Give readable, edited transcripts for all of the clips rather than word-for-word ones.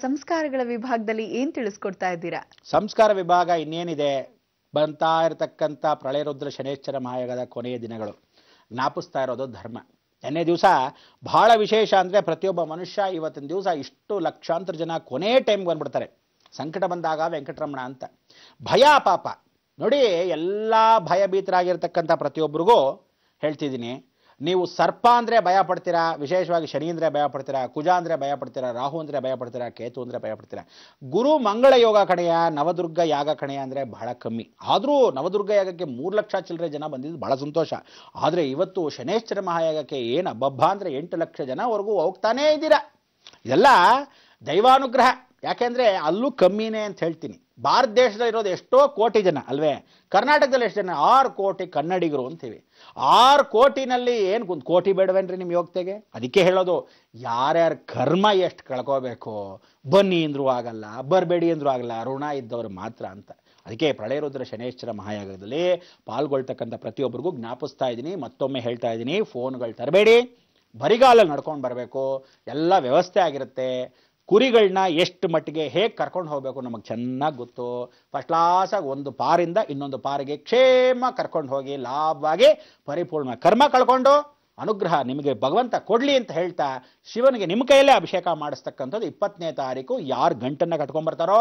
ಸಂಸ್ಕಾರಗಳ ವಿಭಾಗದಲ್ಲಿ ಏನ್ ತಿಳಿಸ್ಕೊಡ್ತಾ ಇದ್ದೀರಾ? ಸಂಸ್ಕಾರ ವಿಭಾಗ ಇನ್ನೇನಿದೆ, ಬಂತಾ ಇರತಕ್ಕಂಥ ಪ್ರಳಯ ರುದ್ರ ಶನೇಶ್ವರ ಮಹಾಯಾಗದ ಕೊನೆಯ ದಿನಗಳು ಜ್ಞಾಪಿಸ್ತಾ ಇರೋದು ಧರ್ಮ. ಎನ್ನೇ ದಿವಸ ಬಹಳ ವಿಶೇಷ ಅಂದರೆ ಪ್ರತಿಯೊಬ್ಬ ಮನುಷ್ಯ ಇವತ್ತಿನ ದಿವಸ ಇಷ್ಟು ಲಕ್ಷಾಂತರ ಜನ ಕೊನೆ ಟೈಮ್ಗೆ ಬಂದ್ಬಿಡ್ತಾರೆ. ಸಂಕಟ ಬಂದಾಗ ವೆಂಕಟರಮಣ ಅಂತ. ಭಯ ಪಾಪ ನೋಡಿ, ಎಲ್ಲ ಭಯಭೀತರಾಗಿರ್ತಕ್ಕಂಥ ಪ್ರತಿಯೊಬ್ಬರಿಗೂ ಹೇಳ್ತಿದ್ದೀನಿ, ನೀವು ಸರ್ಪ ಅಂದರೆ ಭಯ ಪಡ್ತೀರಾ, ವಿಶೇಷವಾಗಿ ಶನಿ ಅಂದರೆ ಭಯ ಪಡ್ತೀರಾ, ಕುಜ ಅಂದರೆ ಭಯ ಪಡ್ತೀರಾ, ರಾಹು ಅಂದರೆ ಭಯ ಪಡ್ತೀರಾ, ಕೇತು ಅಂದರೆ ಭಯ ಪಡ್ತೀರಾ. ಗುರು ಮಂಗಳ ಯೋಗ ಕಣೆಯ, ನವದುರ್ಗ ಯಾಗ ಕಣೆಯ ಅಂದರೆ ಬಹಳ ಕಮ್ಮಿ. ಆದರೂ ನವದುರ್ಗ ಯಾಗಕ್ಕೆ 3 ಲಕ್ಷ ಚಿಲ್ಲರೆ ಜನ ಬಂದಿದ್ದು ಬಹಳ ಸಂತೋಷ. ಆದರೆ ಇವತ್ತು ಶನೇಶ್ವರ ಮಹಾಯಾಗಕ್ಕೆ ಏನು ಅಬ್ಬಬ್ಬ ಅಂದರೆ 8 ಲಕ್ಷ ಜನವರೆಗೂ ಹೋಗ್ತಾನೇ ಇದ್ದೀರಾ. ಇದೆಲ್ಲ ದೈವಾನುಗ್ರಹ. ಯಾಕೆಂದರೆ ಅಲ್ಲೂ ಕಮ್ಮಿನೇ ಅಂತ ಹೇಳ್ತೀನಿ. ಭಾರತ ದೇಶದಲ್ಲಿ ಇರೋದು ಎಷ್ಟೋ ಕೋಟಿ ಜನ ಅಲ್ವೇ, ಕರ್ನಾಟಕದಲ್ಲಿ ಎಷ್ಟು ಜನ? 6 ಕೋಟಿ ಕನ್ನಡಿಗರು ಅಂತೀವಿ. 6 ಕೋಟಿನಲ್ಲಿ ಏನು 1 ಕೋಟಿ ಬೇಡವೇನ್ರಿ ನಿಮ್ಮ ಯೋಗ್ಯತೆಗೆ? ಅದಕ್ಕೆ ಹೇಳೋದು, ಯಾರ್ಯಾರ ಕರ್ಮ ಎಷ್ಟು ಕಳ್ಕೋಬೇಕು, ಬನ್ನಿ ಅಂದ್ರೂ ಆಗಲ್ಲ, ಬರಬೇಡಿ ಅಂದ್ರೂ ಆಗಲ್ಲ, ಋಣ ಇದ್ದವರು ಮಾತ್ರ ಅಂತ. ಅದಕ್ಕೆ ಪ್ರಳಯ ರುದ್ರ ಶನೇಶ್ವರ ಮಹಾಯಾಗದಲ್ಲಿ ಪಾಲ್ಗೊಳ್ತಕ್ಕಂಥ ಪ್ರತಿಯೊಬ್ಬರಿಗೂ ಜ್ಞಾಪಿಸ್ತಾ ಇದ್ದೀನಿ, ಮತ್ತೊಮ್ಮೆ ಹೇಳ್ತಾ ಇದ್ದೀನಿ, ಫೋನ್ಗಳು ತರಬೇಡಿ, ಬರಿಗಾಲಲ್ಲಿ ನಡ್ಕೊಂಡು ಬರಬೇಕು, ಎಲ್ಲ ವ್ಯವಸ್ಥೆ ಆಗಿರುತ್ತೆ. ಕುರಿಗಳನ್ನ ಎಷ್ಟು ಮಟ್ಟಿಗೆ ಹೇಗೆ ಕರ್ಕೊಂಡು ಹೋಗಬೇಕು ನಮಗೆ ಚೆನ್ನಾಗಿ ಗೊತ್ತು. ಫಸ್ಟ್ ಕ್ಲಾಸಾಗಿ ಒಂದು ಪಾರಿಂದ ಇನ್ನೊಂದು ಪಾರಿಗೆ ಕ್ಷೇಮ ಕರ್ಕೊಂಡು ಹೋಗಿ ಲಾಭವಾಗಿ ಪರಿಪೂರ್ಣ ಕರ್ಮ ಕಳ್ಕೊಂಡು ಅನುಗ್ರಹ ನಿಮಗೆ ಭಗವಂತ ಕೊಡಲಿ ಅಂತ ಹೇಳ್ತಾ, ಶಿವನಿಗೆ ನಿಮ್ಮ ಕೈಯಲ್ಲೇ ಅಭಿಷೇಕ ಮಾಡಿಸ್ತಕ್ಕಂಥದ್ದು 20ನೇ ತಾರೀಕು. ಯಾರು ಗಂಟನ್ನು ಕಟ್ಕೊಂಡ್ಬರ್ತಾರೋ,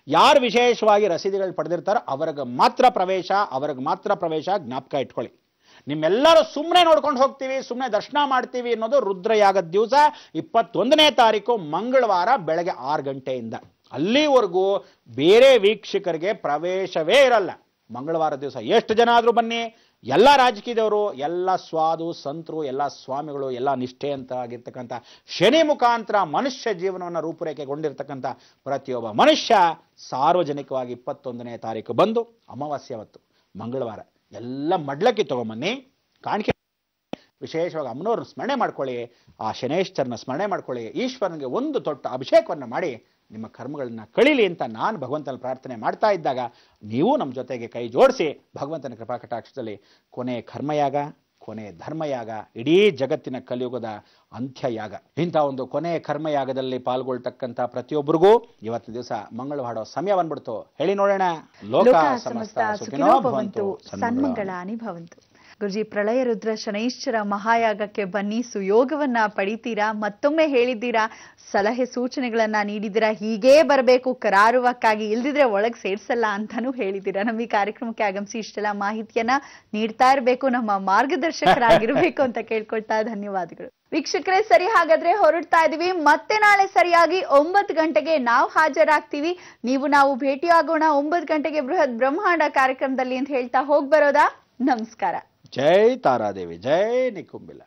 ಯಾರು ವಿಶೇಷವಾಗಿ ರಸೀದಿಗಳು ಪಡೆದಿರ್ತಾರೋ ಅವ್ರಿಗೆ ಮಾತ್ರ ಪ್ರವೇಶ ಜ್ಞಾಪಕ ಇಟ್ಕೊಳ್ಳಿ. ನಿಮ್ಮೆಲ್ಲರೂ ಸುಮ್ಮನೆ ನೋಡ್ಕೊಂಡು ಹೋಗ್ತೀವಿ, ಸುಮ್ಮನೆ ದರ್ಶನ ಮಾಡ್ತೀವಿ ಅನ್ನೋದು ರುದ್ರಯಾಗದ ದಿವಸ 21ನೇ ತಾರೀಕು ಮಂಗಳವಾರ ಬೆಳಗ್ಗೆ 6 ಗಂಟೆಯಿಂದ. ಅಲ್ಲಿವರೆಗೂ ಬೇರೆ ವೀಕ್ಷಕರಿಗೆ ಪ್ರವೇಶವೇ ಇರಲ್ಲ. ಮಂಗಳವಾರ ದಿವಸ ಎಷ್ಟು ಜನ ಆದರೂ ಬನ್ನಿ, ಎಲ್ಲ ರಾಜಕೀಯದವರು, ಎಲ್ಲ ಸ್ವಾದು ಸಂತರು, ಎಲ್ಲ ಸ್ವಾಮಿಗಳು, ಎಲ್ಲ ನಿಷ್ಠೆ ಅಂತ ಆಗಿರ್ತಕ್ಕಂಥ ಶನಿ ಮುಖಾಂತರ ಮನುಷ್ಯ ಜೀವನವನ್ನು ರೂಪುರೇಖೆಗೊಂಡಿರ್ತಕ್ಕಂಥ ಪ್ರತಿಯೊಬ್ಬ ಮನುಷ್ಯ ಸಾರ್ವಜನಿಕವಾಗಿ 21ನೇ ತಾರೀಕು ಬಂದು ಅಮಾವಾಸ್ಯ ಹೊತ್ತು ಮಂಗಳವಾರ ಎಲ್ಲ ಮಡ್ಲಕ್ಕಿ ತಗೊಂಬನ್ನಿ, ಕಾಣಿಕೆ ವಿಶೇಷವಾಗಿ ಅಮ್ಮನವ್ರನ್ನ ಸ್ಮರಣೆ ಮಾಡ್ಕೊಳ್ಳಿ, ಆ ಶನೇಶ್ವರನ ಸ್ಮರಣೆ ಮಾಡ್ಕೊಳ್ಳಿ, ಈಶ್ವರನಿಗೆ ಒಂದು ದೊಡ್ಡ ಅಭಿಷೇಕವನ್ನು ಮಾಡಿ ನಿಮ್ಮ ಕರ್ಮಗಳನ್ನ ಕಳೀಲಿ ಅಂತ ನಾನು ಭಗವಂತನ ಪ್ರಾರ್ಥನೆ ಮಾಡ್ತಾ ಇದ್ದಾಗ, ನೀವು ನಮ್ಮ ಜೊತೆಗೆ ಕೈ ಜೋಡಿಸಿ ಭಗವಂತನ ಕೃಪಾ ಕಟಾಕ್ಷದಲ್ಲಿ ಕೊನೆ ಕರ್ಮಯಾಗ, ಕೊನೆ ಧರ್ಮಯಾಗ, ಇಡೀ ಜಗತ್ತಿನ ಕಲಿಯುಗದ ಅಂತ್ಯಯಾಗ, ಇಂಥ ಒಂದು ಕೊನೆ ಕರ್ಮಯಾಗದಲ್ಲಿ ಪಾಲ್ಗೊಳ್ತಕ್ಕಂಥ ಪ್ರತಿಯೊಬ್ಬರಿಗೂ ಇವತ್ತಿನ ದಿವಸ ಮಂಗಳ ಹಾಡೋ ಸಮಯ ಬಂದ್ಬಿಡ್ತು. ಹೇಳಿ ನೋಡೋಣ. ಲೋಕ ಸಮಸ್ತ ಸುಖಿನೋ ಭವಂತು, ಸನ್ಮಂಗಳಾನಿ ಭವಂತು. ಗುರುಜಿ, ಪ್ರಳಯ ರುದ್ರ ಶನೈಶ್ಚರ ಮಹಾಯಾಗಕ್ಕೆ ಬನ್ನಿ, ಸುಯೋಗವನ್ನ ಪಡಿತೀರಾ, ಮತ್ತೊಮ್ಮೆ ಹೇಳಿದ್ದೀರಾ, ಸಲಹೆ ಸೂಚನೆಗಳನ್ನ ನೀಡಿದ್ದೀರಾ, ಹೀಗೇ ಬರಬೇಕು ಕರಾರುವಕ್ಕಾಗಿ, ಇಲ್ದಿದ್ರೆ ಒಳಗೆ ಸೇರ್ಸಲ್ಲ ಅಂತಾನೂ ಹೇಳಿದ್ದೀರಾ. ನಮ್ಮ ಈ ಕಾರ್ಯಕ್ರಮಕ್ಕೆ ಆಗಮಿಸಿ ಇಷ್ಟೆಲ್ಲ ಮಾಹಿತಿಯನ್ನ ನೀಡ್ತಾ ಇರಬೇಕು, ನಮ್ಮ ಮಾರ್ಗದರ್ಶಕರಾಗಿರ್ಬೇಕು ಅಂತ ಕೇಳ್ಕೊಳ್ತಾ ಧನ್ಯವಾದಗಳು. ವೀಕ್ಷಕರೇ, ಸರಿ, ಹಾಗಾದ್ರೆ ಹೊರಡ್ತಾ ಇದೀವಿ. ಮತ್ತೆ ನಾಳೆ ಸರಿಯಾಗಿ 9 ಗಂಟೆಗೆ ನಾವು ಹಾಜರಾಗ್ತೀವಿ. ನಾವು ಭೇಟಿಯಾಗೋಣ 9 ಗಂಟೆಗೆ ಬೃಹತ್ ಬ್ರಹ್ಮಾಂಡ ಕಾರ್ಯಕ್ರಮದಲ್ಲಿ ಅಂತ ಹೇಳ್ತಾ ಹೋಗ್ಬರೋದಾ? ನಮಸ್ಕಾರ. ಜೈ ತಾರಾದೇವಿ, ಜೈ ನಿಕುಂಬಿಲ.